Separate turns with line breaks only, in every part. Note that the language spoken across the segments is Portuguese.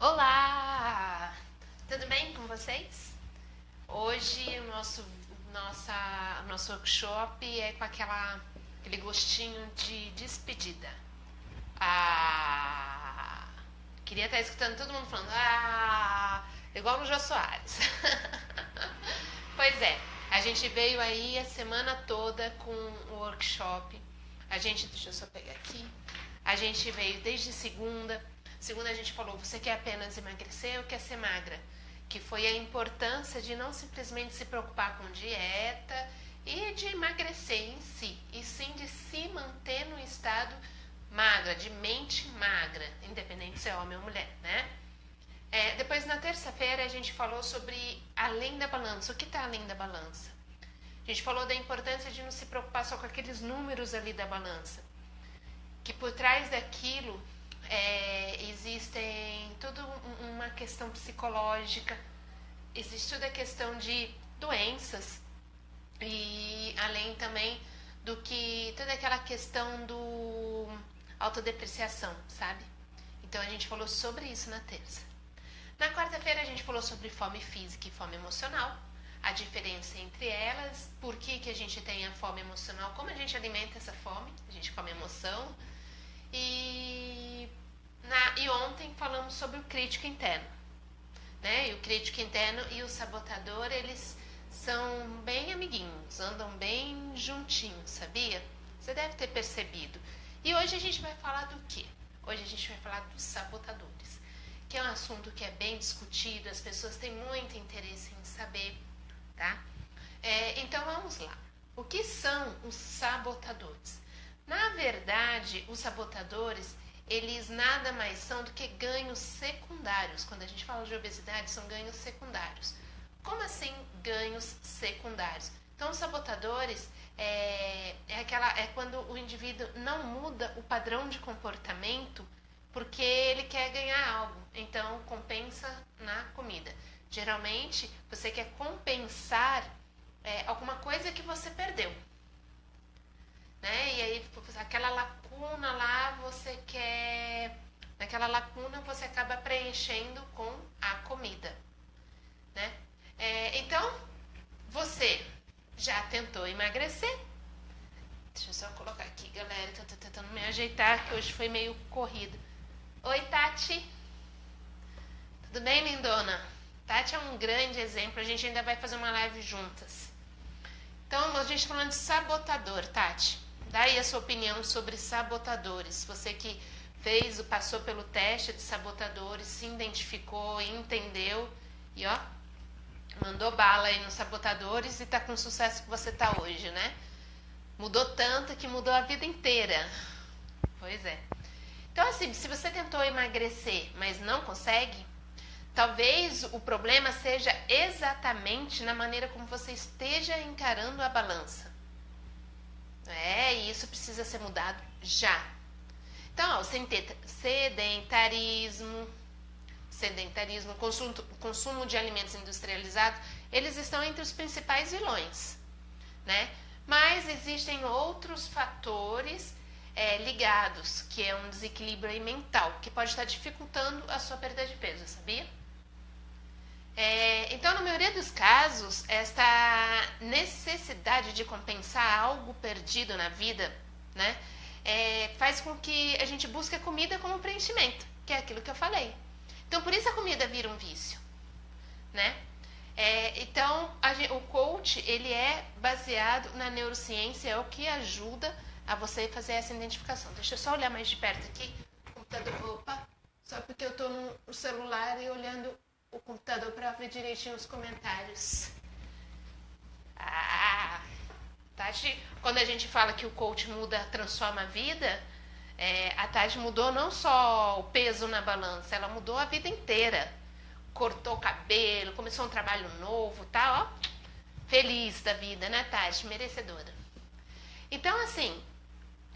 Olá! Tudo bem com vocês? Hoje nosso workshop é com aquele gostinho de despedida. Ah! Queria estar escutando todo mundo falando igual no Jô Soares. Pois é, a gente veio aí a semana toda com o workshop. Deixa eu só pegar aqui. A gente veio desde segunda. Segunda a gente falou, você quer apenas emagrecer ou quer ser magra? Que foi a importância de não simplesmente se preocupar com dieta e de emagrecer em si, e sim de se manter no estado magra, de mente magra, independente se é homem ou mulher, né? Depois na terça-feira a gente falou sobre além da balança. O que está além da balança? A gente falou da importância de não se preocupar só com aqueles números ali da balança, que por trás daquilo existem toda uma questão psicológica, existe toda a questão de doenças e além também do que toda aquela questão do autodepreciação, sabe? Então a gente falou sobre isso na terça. Na quarta-feira a gente falou sobre fome física e fome emocional, a diferença entre elas, por que a gente tem a fome emocional, como a gente alimenta essa fome, a gente come emoção. E ontem falamos sobre o crítico interno, né? E o crítico interno e o sabotador, eles são bem amiguinhos, andam bem juntinhos, sabia? Você deve ter percebido. E hoje a gente vai falar do quê? Hoje a gente vai falar dos sabotadores, que é um assunto que é bem discutido, as pessoas têm muito interesse em saber, tá? Então vamos lá. O que são os sabotadores? Na verdade, os sabotadores, eles nada mais são do que ganhos secundários. Quando a gente fala de obesidade, são ganhos secundários. Como assim ganhos secundários? Então, os sabotadores é quando o indivíduo não muda o padrão de comportamento porque ele quer ganhar algo. Então, compensa na comida. Geralmente, você quer compensar alguma coisa que você perdeu. Né? E aí aquela lacuna lá naquela lacuna você acaba preenchendo com a comida, né? Então você já tentou emagrecer? Deixa eu só colocar aqui, galera, que eu tô tentando me ajeitar, que hoje foi meio corrido. Oi, Tati, tudo bem, lindona? Tati é um grande exemplo, a gente ainda vai fazer uma live juntas. Então a gente tá falando de sabotador, Tati. Dá aí a sua opinião sobre sabotadores. Você que passou pelo teste de sabotadores, se identificou, entendeu e mandou bala aí nos sabotadores e tá com o sucesso que você tá hoje, né? Mudou tanto que mudou a vida inteira. Pois é. Então assim, se você tentou emagrecer, mas não consegue, talvez o problema seja exatamente na maneira como você esteja encarando a balança. E isso precisa ser mudado já. Então, sedentarismo, consumo de alimentos industrializados, eles estão entre os principais vilões, né? Mas existem outros fatores ligados, que é um desequilíbrio aí mental, que pode estar dificultando a sua perda de peso, sabia? Então, na maioria dos casos, esta necessidade de compensar algo perdido na vida, né, faz com que a gente busque a comida como preenchimento, que é aquilo que eu falei. Então, por isso a comida vira um vício, né? Então, o coach, ele é baseado na neurociência, é o que ajuda a você fazer essa identificação. Deixa eu só olhar mais de perto aqui, computador, só porque eu estou no celular e olhando o computador para ver direitinho os comentários. Tati, quando a gente fala que o coach transforma a vida, a Tati mudou não só o peso na balança, ela mudou a vida inteira. Cortou o cabelo, começou um trabalho novo, tá, feliz da vida, né, Tati? Merecedora. Então, assim,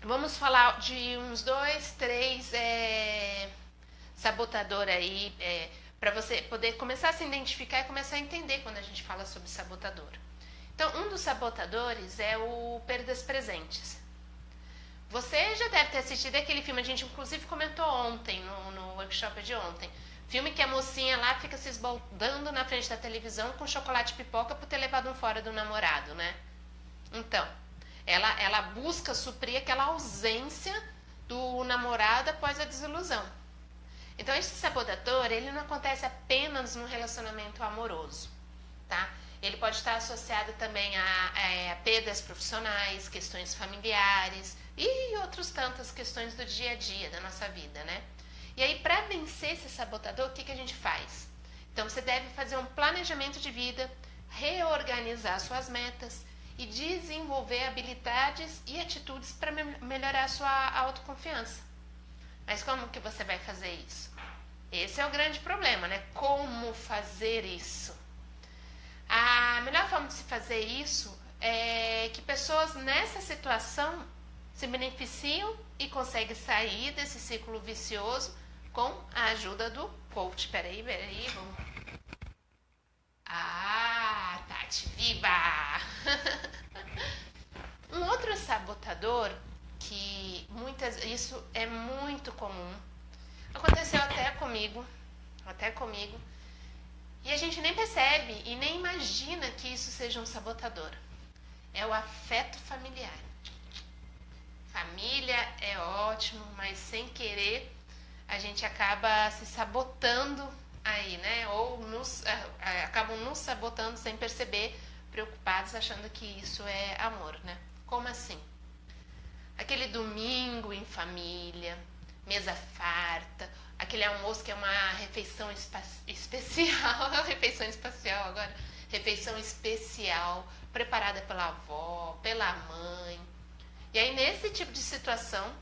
vamos falar de uns 2, 3 sabotador aí, para você poder começar a se identificar e começar a entender quando a gente fala sobre sabotador. Então, um dos sabotadores é o perdas presentes. Você já deve ter assistido aquele filme, a gente inclusive comentou ontem, no workshop de ontem, Filme que a mocinha lá fica se esbaldando na frente da televisão com chocolate e pipoca por ter levado um fora do namorado, né? Então, ela busca suprir aquela ausência do namorado após a desilusão. Então, esse sabotador, ele não acontece apenas no relacionamento amoroso, tá? Ele pode estar associado também a perdas profissionais, questões familiares e outras tantas questões do dia a dia da nossa vida, né? E aí, para vencer esse sabotador, o que a gente faz? Então, você deve fazer um planejamento de vida, reorganizar suas metas e desenvolver habilidades e atitudes para melhorar a sua autoconfiança. Mas como que você vai fazer isso? Esse é o grande problema, né? Como fazer isso? A melhor forma de se fazer isso é que pessoas nessa situação se beneficiam e conseguem sair desse ciclo vicioso com a ajuda do coach. Peraí, vamos. Tati, viva! Um outro sabotador que isso é muito comum, aconteceu até comigo, e a gente nem percebe e nem imagina que isso seja um sabotador. É o afeto familiar. Família é ótimo, mas sem querer a gente acaba se sabotando aí, né? Ou acabam nos sabotando sem perceber, preocupados, achando que isso é amor, né? Como assim? Aquele domingo em família, mesa farta, aquele almoço que é uma refeição especial, refeição espacial agora, refeição especial, preparada pela avó, pela mãe. E aí, nesse tipo de situação,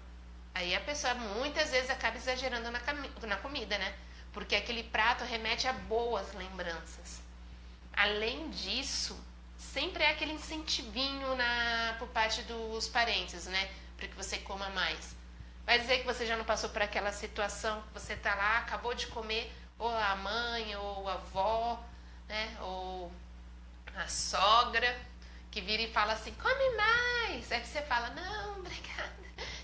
aí a pessoa muitas vezes acaba exagerando na comida, né? Porque aquele prato remete a boas lembranças. Além disso, sempre é aquele incentivinho por parte dos parentes, né? Para que você coma mais. Vai dizer que você já não passou por aquela situação que você tá lá, acabou de comer, ou a mãe, ou a avó, né? Ou a sogra, que vira e fala assim, come mais. Aí você fala, não, obrigada,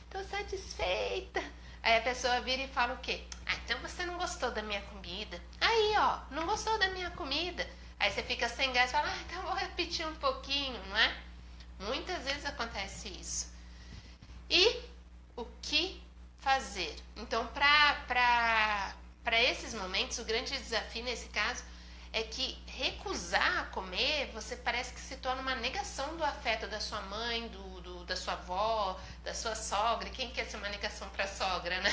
tô satisfeita. Aí a pessoa vira e fala o quê? Então você não gostou da minha comida. Aí, ó, não gostou da minha comida. Aí você fica sem gás e fala, então vou repetir um pouquinho, não é? Muitas vezes acontece isso. E o que fazer? Então, para esses momentos, o grande desafio nesse caso é que recusar a comer, você parece que se torna uma negação do afeto da sua mãe, da sua avó, da sua sogra. Quem quer ser uma negação para a sogra, né?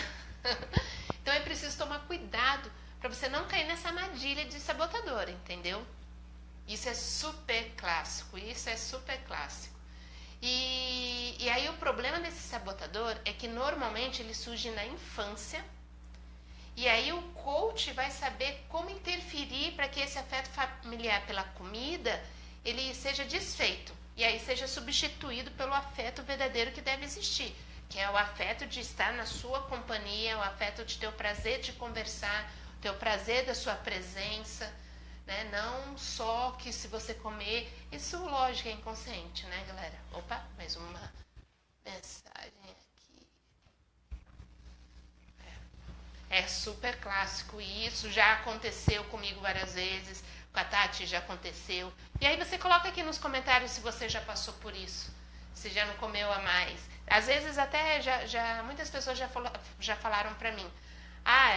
Então é preciso tomar cuidado para você não cair nessa armadilha de sabotador, entendeu? Isso é super clássico, E aí o problema desse sabotador é que normalmente ele surge na infância. E aí o coach vai saber como interferir para que esse afeto familiar pela comida ele seja desfeito. E aí seja substituído pelo afeto verdadeiro que deve existir. Que é o afeto de estar na sua companhia, o afeto de ter o prazer de conversar, ter o prazer da sua presença. Né? Não só que se você comer... Isso, lógico, é inconsciente, né, galera? Opa, mais uma mensagem aqui. É super clássico isso, já aconteceu comigo várias vezes, com a Tati já aconteceu. E aí você coloca aqui nos comentários se você já passou por isso, se já não comeu a mais. Às vezes até muitas pessoas já falaram pra mim,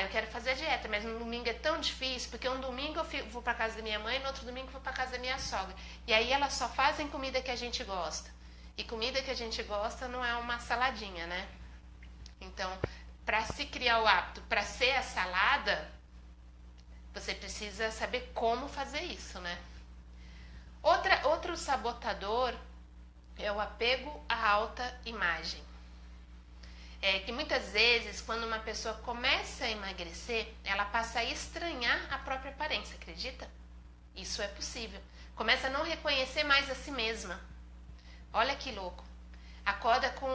eu quero fazer dieta, mas no domingo é tão difícil, porque um domingo eu vou pra casa da minha mãe, no outro domingo eu vou pra casa da minha sogra. E aí elas só fazem comida que a gente gosta. E comida que a gente gosta não é uma saladinha, né? Então, para se criar o hábito, para ser a salada, você precisa saber como fazer isso, né? Outro sabotador é o apego à alta imagem. Que muitas vezes, quando uma pessoa começa a emagrecer, ela passa a estranhar a própria aparência, acredita? Isso é possível. Começa a não reconhecer mais a si mesma. Olha que louco. Acorda com...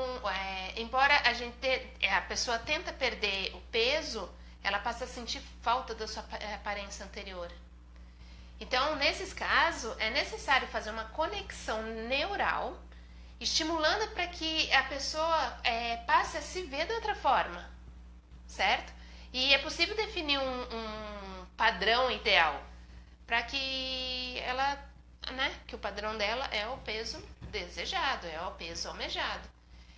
embora a pessoa tenta perder o peso, ela passa a sentir falta da sua aparência anterior. Então, nesses casos, é necessário fazer uma conexão neural, estimulando para que a pessoa passe a se ver de outra forma, certo? E é possível definir padrão ideal, para que ela, né, que o padrão dela é o peso desejado, é o peso almejado.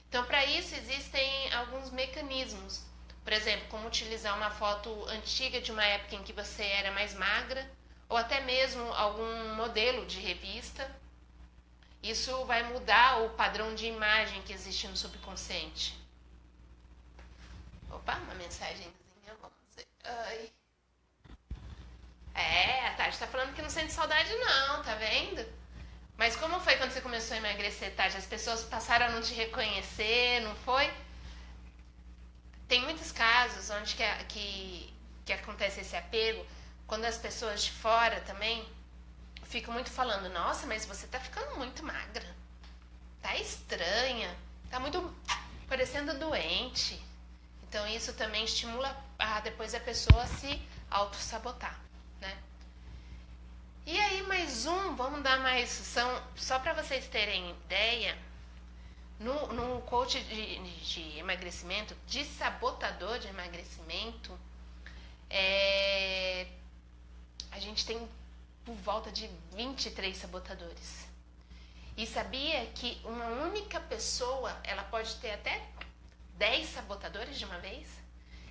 Então, para isso existem alguns mecanismos. Por exemplo, como utilizar uma foto antiga de uma época em que você era mais magra, ou até mesmo algum modelo de revista. Isso vai mudar o padrão de imagem que existe no subconsciente. Opa, uma mensagenzinha, vamos ver. Ai. A Tati tá falando que não sente saudade não, tá vendo? Mas como foi quando você começou a emagrecer, Tati? As pessoas passaram a não te reconhecer, não foi? Tem muitos casos onde que acontece esse apego, quando as pessoas de fora também ficam muito falando, nossa, mas você tá ficando muito magra, tá estranha, tá muito parecendo doente. Então isso também estimula depois a pessoa a se auto-sabotar, né? E aí mais vamos dar mais, só para vocês terem ideia, no coach de emagrecimento, de sabotador de emagrecimento, a gente tem por volta de 23 sabotadores. E sabia que uma única pessoa, ela pode ter até 10 sabotadores de uma vez?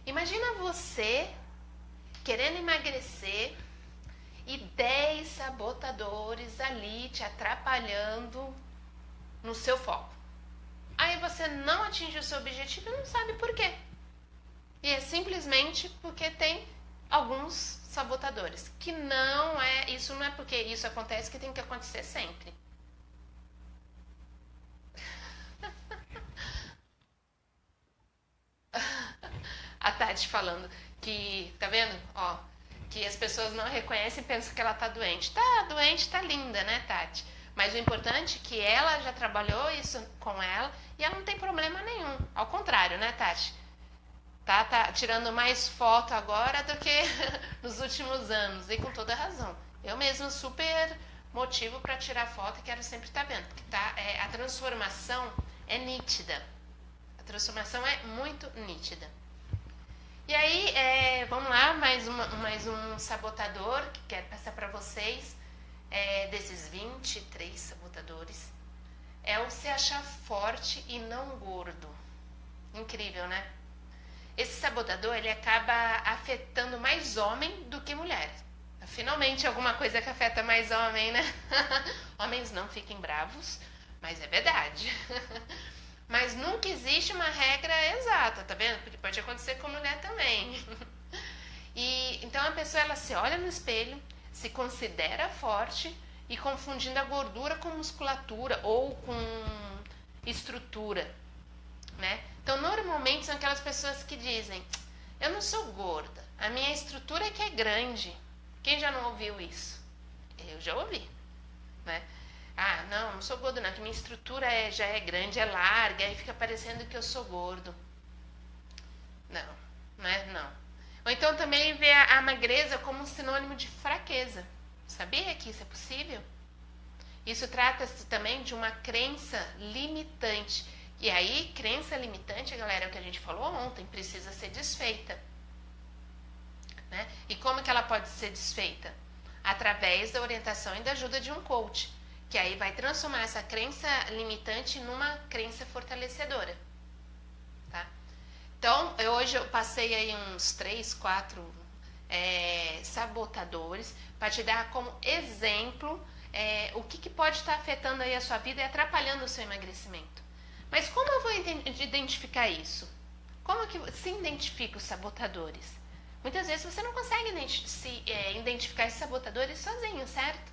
Imagina você querendo emagrecer e 10 sabotadores ali te atrapalhando no seu foco. Aí você não atinge o seu objetivo e não sabe por quê. E é simplesmente porque tem alguns sabotadores. Que isso não é porque isso acontece que tem que acontecer sempre. A Tati falando que, tá vendo? Ó, que as pessoas não reconhecem e pensam que ela tá doente. Tá doente, tá linda, né, Tati? Mas o importante é que ela já trabalhou isso com ela e ela não tem problema nenhum. Ao contrário, né, Tati? Tá tirando mais foto agora do que nos últimos anos. E com toda razão. Eu mesmo super motivo para tirar foto e quero sempre estar vendo. Porque a transformação é nítida. A transformação é muito nítida. E aí, vamos lá, mais um sabotador que quero passar para vocês. Desses 23 sabotadores. É o se achar forte e não gordo. Incrível, né? Esse sabotador, ele acaba afetando mais homem do que mulher. Finalmente, alguma coisa que afeta mais homem, né? Homens não fiquem bravos, mas é verdade. Mas nunca existe uma regra exata, tá vendo? Porque pode acontecer com mulher também. Então a pessoa, ela se olha no espelho, se considera forte e confundindo a gordura com musculatura ou com estrutura, né? Então, normalmente são aquelas pessoas que dizem, eu não sou gorda, a minha estrutura é que é grande. Quem já não ouviu isso? Eu já ouvi, né? Ah, não sou gordo não, que minha estrutura já é grande, é larga, aí fica parecendo que eu sou gordo. Não, né? Não. Ou então também vê a magreza como um sinônimo de fraqueza. Sabia que isso é possível? Isso trata-se também de uma crença limitante. E aí, crença limitante, galera, é o que a gente falou ontem, precisa ser desfeita. Né? E como que ela pode ser desfeita? Através da orientação e da ajuda de um coach, que aí vai transformar essa crença limitante numa crença fortalecedora. Tá? Então, hoje eu passei aí uns 3, 4 sabotadores para te dar como exemplo o que pode estar afetando aí a sua vida e atrapalhando o seu emagrecimento. Mas como eu vou identificar isso? Como que se identifica os sabotadores? Muitas vezes você não consegue identificar esses sabotadores sozinho, certo?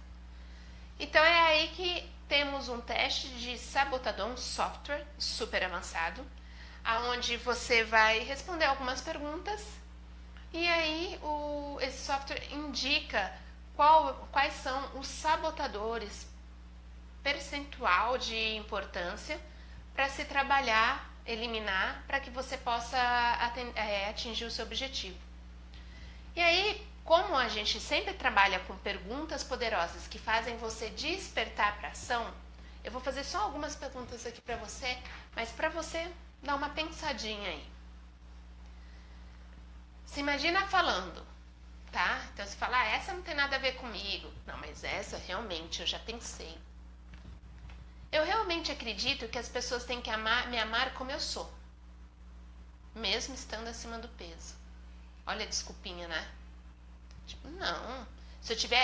Então é aí que temos um teste de sabotador, um software super avançado, aonde você vai responder algumas perguntas e aí esse software indica quais são os sabotadores, percentual de importância para se trabalhar, eliminar, para que você possa atingir o seu objetivo. E aí, como a gente sempre trabalha com perguntas poderosas que fazem você despertar para ação, eu vou fazer só algumas perguntas aqui para você, mas para você dar uma pensadinha aí. Se imagina falando, tá? Então você fala, essa não tem nada a ver comigo. Não, mas essa realmente eu já pensei. Eu realmente acredito que as pessoas têm que me amar como eu sou, mesmo estando acima do peso. Olha a desculpinha, né? Tipo, não. Se eu tiver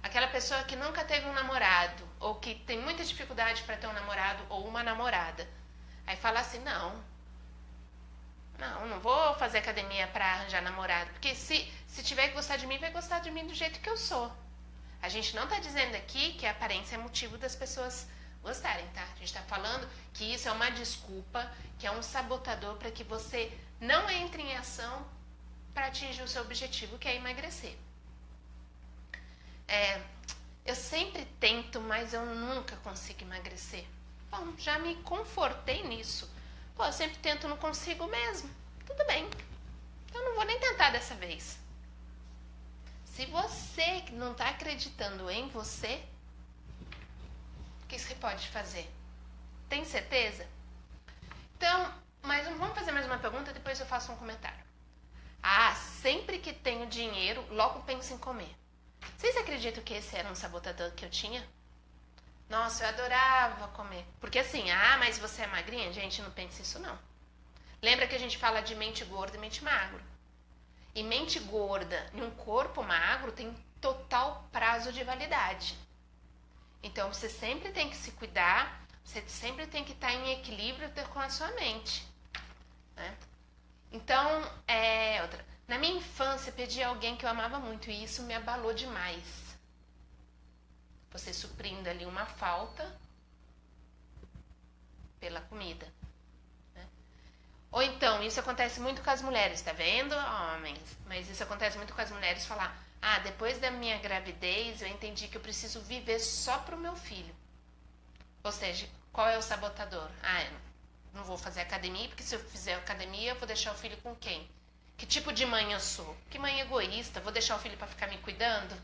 aquela pessoa que nunca teve um namorado, ou que tem muita dificuldade para ter um namorado ou uma namorada, aí fala assim, não vou fazer academia para arranjar namorado, porque se tiver que gostar de mim, vai gostar de mim do jeito que eu sou. A gente não está dizendo aqui que a aparência é motivo das pessoas gostarem, tá? A gente está falando que isso é uma desculpa, que é um sabotador para que você não entre em ação para atingir o seu objetivo, que é emagrecer. Eu sempre tento, mas eu nunca consigo emagrecer. Bom, já me confortei nisso. Pô, eu sempre tento, não consigo mesmo. Tudo bem. Então não vou nem tentar dessa vez. Se você não está acreditando em você, o que você pode fazer? Tem certeza? Então, vamos fazer mais uma pergunta, depois eu faço um comentário. Sempre que tenho dinheiro, logo penso em comer. Vocês acreditam que esse era um sabotador que eu tinha? Nossa, eu adorava comer. Porque assim, mas você é magrinha? Gente, não pense isso não. Lembra que a gente fala de mente gorda e mente magro? E mente gorda e um corpo magro tem total prazo de validade. Então você sempre tem que se cuidar, você sempre tem que estar em equilíbrio com a sua mente, né? Então, outra. Na minha infância, perdi alguém que eu amava muito e isso me abalou demais. Você suprindo ali uma falta pela comida. Ou então, isso acontece muito com as mulheres, tá vendo, homens? Mas isso acontece muito com as mulheres falar, depois da minha gravidez eu entendi que eu preciso viver só pro meu filho. Ou seja, qual é o sabotador? Eu não vou fazer academia, porque se eu fizer academia eu vou deixar o filho com quem? Que tipo de mãe eu sou? Que mãe egoísta? Vou deixar o filho para ficar me cuidando?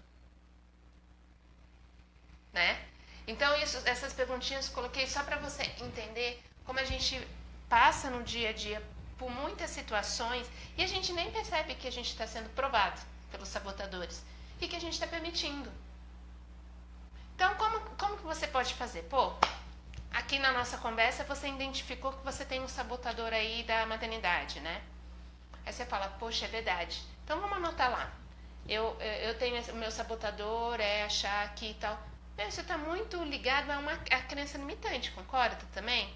Né? Então, essas perguntinhas eu coloquei só para você entender como a gente passa no dia a dia por muitas situações e a gente nem percebe que a gente está sendo provado pelos sabotadores e que a gente está permitindo. Então, como que você pode fazer? Aqui na nossa conversa você identificou que você tem um sabotador aí da maternidade, né? Aí você fala, poxa, é verdade. Então vamos anotar lá. Eu tenho o meu sabotador, achar que e tal. Você está muito ligado a crença limitante, concorda também?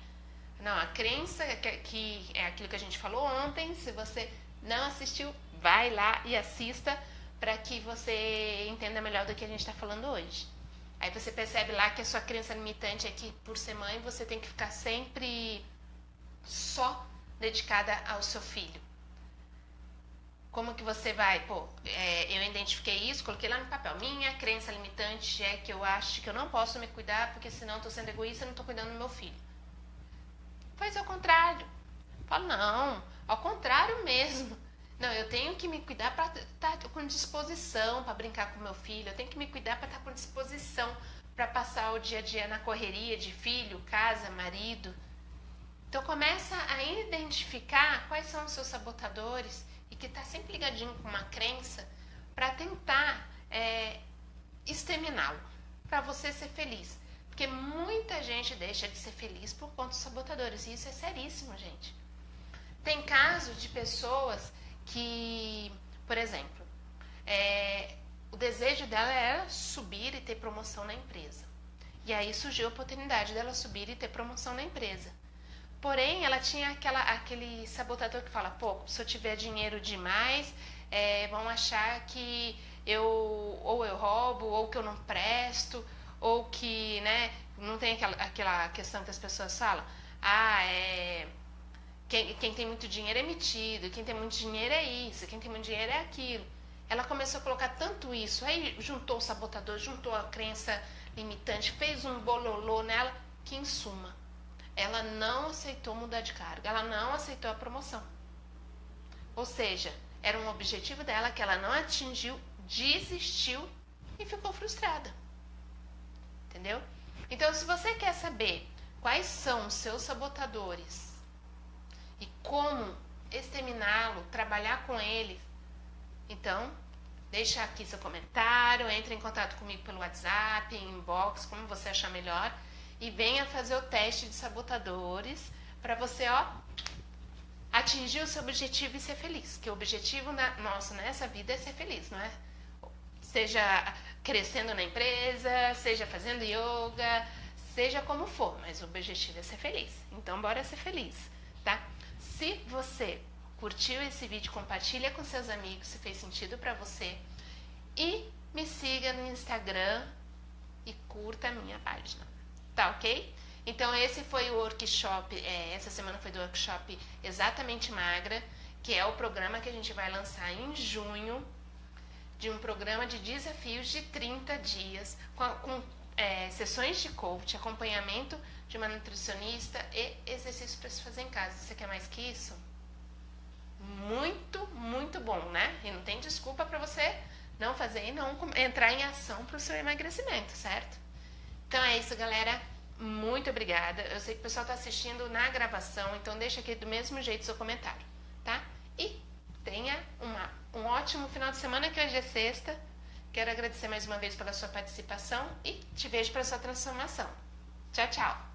Não, a crença que é aquilo que a gente falou ontem. Se você não assistiu, vai lá e assista para que você entenda melhor do que a gente está falando hoje. Aí você percebe lá que a sua crença limitante é que por ser mãe você tem que ficar sempre só dedicada ao seu filho. Como que você vai? Eu identifiquei isso, coloquei lá no papel. Minha crença limitante é que eu acho que eu não posso me cuidar porque senão eu estou sendo egoísta e não estou cuidando do meu filho. Faz ao contrário. Fala, não, ao contrário mesmo. Não, eu tenho que me cuidar para estar com disposição para brincar com meu filho. Eu tenho que me cuidar para estar com disposição para passar o dia a dia na correria de filho, casa, marido. Então começa a identificar quais são os seus sabotadores e que está sempre ligadinho com uma crença para tentar exterminá-lo, para você ser feliz. Porque muita gente deixa de ser feliz por conta dos sabotadores e isso é seríssimo, gente. Tem casos de pessoas que, por exemplo, o desejo dela era subir e ter promoção na empresa. E aí surgiu a oportunidade dela subir e ter promoção na empresa. Porém, ela tinha aquele sabotador que fala, se eu tiver dinheiro demais, vão achar que ou eu roubo, ou que eu não presto, ou que, né, não tem aquela questão que as pessoas falam, quem tem muito dinheiro é metido, quem tem muito dinheiro é isso, quem tem muito dinheiro é aquilo. Ela começou a colocar tanto isso, aí juntou o sabotador, juntou a crença limitante, fez um bololô nela, que em suma, ela não aceitou mudar de cargo, ela não aceitou a promoção. Ou seja, era um objetivo dela que ela não atingiu, desistiu e ficou frustrada. Entendeu? Então, se você quer saber quais são os seus sabotadores e como exterminá-lo, trabalhar com eles, então então, deixa aqui seu comentário, entre em contato comigo pelo WhatsApp, inbox, como você achar melhor, e venha fazer o teste de sabotadores para você, atingir o seu objetivo e ser feliz. Que o objetivo nosso nessa vida é ser feliz, não é? Seja crescendo na empresa, seja fazendo yoga, seja como for, mas o objetivo é ser feliz. Então, bora ser feliz, tá? Se você curtiu esse vídeo, compartilha com seus amigos se fez sentido para você e me siga no Instagram e curta a minha página, tá ok? Então esse foi o workshop, essa semana foi do workshop Exatamente Magra, que é o programa que a gente vai lançar em junho, de um programa de desafios de 30 dias, com sessões de coach, acompanhamento de uma nutricionista e exercícios para se fazer em casa. Você quer mais que isso? Muito, muito bom, né? E não tem desculpa para você não fazer e não entrar em ação para o seu emagrecimento, certo? Então é isso, galera. Muito obrigada. Eu sei que o pessoal está assistindo na gravação, então deixa aqui do mesmo jeito seu comentário, tá? E tenha um ótimo final de semana, que hoje é sexta. Quero agradecer mais uma vez pela sua participação e te vejo para a sua transformação. Tchau, tchau!